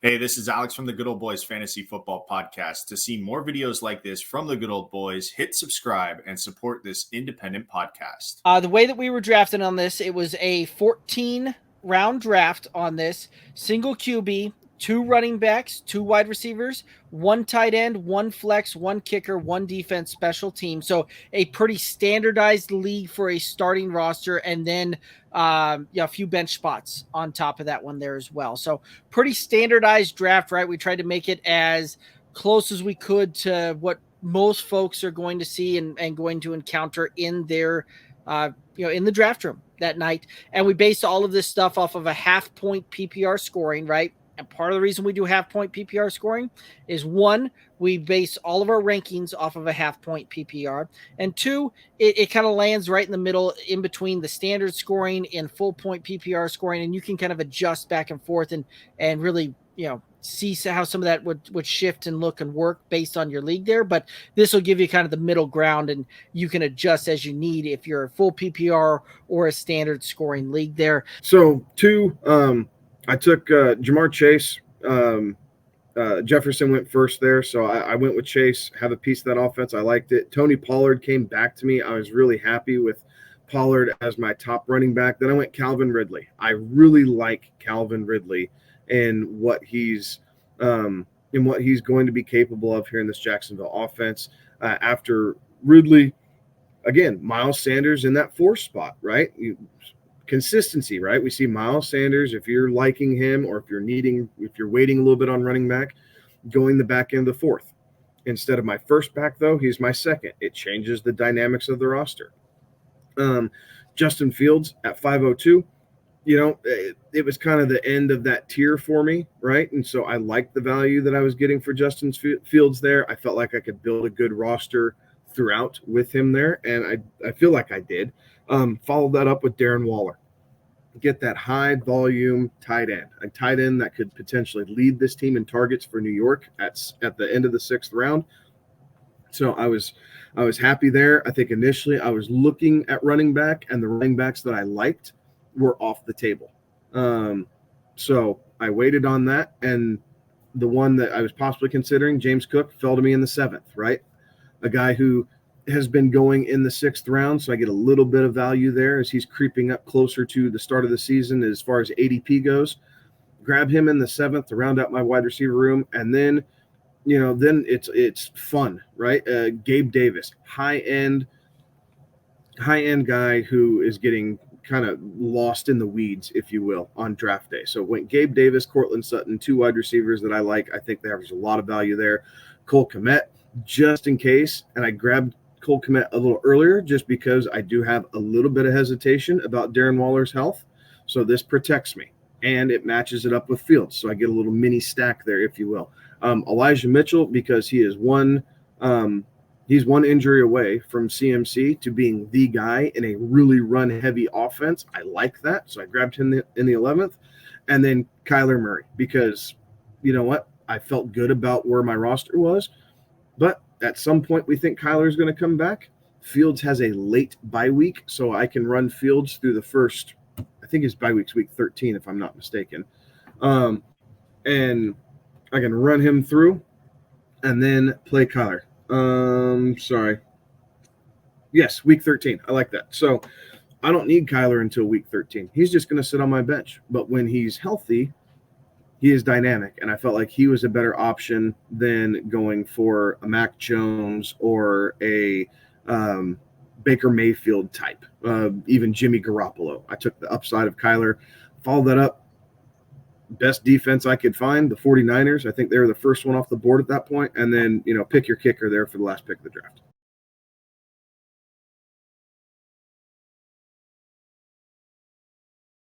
Hey, this is Alex from the Good Old Boys Fantasy Football Podcast. To see more videos like this from the Good Old Boys, hit subscribe and support this independent podcast. The way that we were drafting on this, it was a 14 round draft on this. Single QB, 2 running backs, 2 wide receivers, 1 tight end, 1 flex, 1 kicker, 1 defense, special team. So a pretty standardized league for a starting roster, and then a few bench spots on top of that one there as well. So pretty standardized draft, right? We tried to make it as close as we could to what most folks are going to see and going to encounter in their in the draft room that night. And we based all of this stuff off of a half-point PPR scoring, right? And part of the reason we do half-point PPR scoring is, one, we base all of our rankings off of a half-point PPR, and two, it kind of lands right in the middle, in between the standard scoring and full-point PPR scoring, and you can kind of adjust back and forth and really, see how some of that would shift and look and work based on your league there. But this will give you kind of the middle ground, and you can adjust as you need if you're a full PPR or a standard scoring league there. So I took Jamar Chase. Jefferson went first there, so I went with Chase. Have a piece of that offense. I liked it. Tony Pollard came back to me. I was really happy with Pollard as my top running back. Then I went Calvin Ridley. I really like Calvin Ridley and what he's going to be capable of here in this Jacksonville offense. After Ridley, again, Miles Sanders in that 4th spot, right? Consistency, right? We see Miles Sanders, if you're liking him, or if you're waiting a little bit on running back, going the back end of the 4th. Instead of my first back, though, he's my second. It changes the dynamics of the roster. Justin Fields at 502. It was kind of the end of that tier for me, right? And so I liked the value that I was getting for Justin Fields there. I felt like I could build a good roster throughout with him there, and I feel like I did. Followed that up with Darren Waller. Get that high volume tight end, a tight end that could potentially lead this team in targets for New York at the end of the 6th round. So I was happy there. I think initially I was looking at running back, and the running backs that I liked were off the table. So I waited on that, and the one that I was possibly considering, James Cook, fell to me in the 7th, right? A guy who has been going in the 6th round, so I get a little bit of value there as he's creeping up closer to the start of the season as far as ADP goes. Grab him in the 7th to round out my wide receiver room, and then it's fun, right? Gabe Davis, high-end guy who is getting kind of lost in the weeds, if you will, on draft day. So went Gabe Davis, Cortland Sutton, 2 wide receivers that I like. I think they average a lot of value there. Cole Kmet, just in case, and I grabbed Cole Kmet a little earlier just because I do have a little bit of hesitation about Darren Waller's health. So this protects me, and it matches it up with Fields. So I get a little mini stack there, if you will. Elijah Mitchell, because he is he's one injury away from CMC to being the guy in a really run-heavy offense. I like that, so I grabbed him in the 11th. And then Kyler Murray, because you know what? I felt good about where my roster was, but at some point we think Kyler is going to come back. Fields has a late bye week, so I can run Fields through the first, I think his bye week's week 13, if I'm not mistaken. And I can run him through and then play Kyler. Yes, week 13. I like that. So I don't need Kyler until week 13. He's just going to sit on my bench. But when he's healthy, he is dynamic. And I felt like he was a better option than going for a Mac Jones or a Baker Mayfield type, even Jimmy Garoppolo. I took the upside of Kyler, followed that up. Best defense I could find, the 49ers. I think they were the first one off the board at that point. And then, pick your kicker there for the last pick of the draft.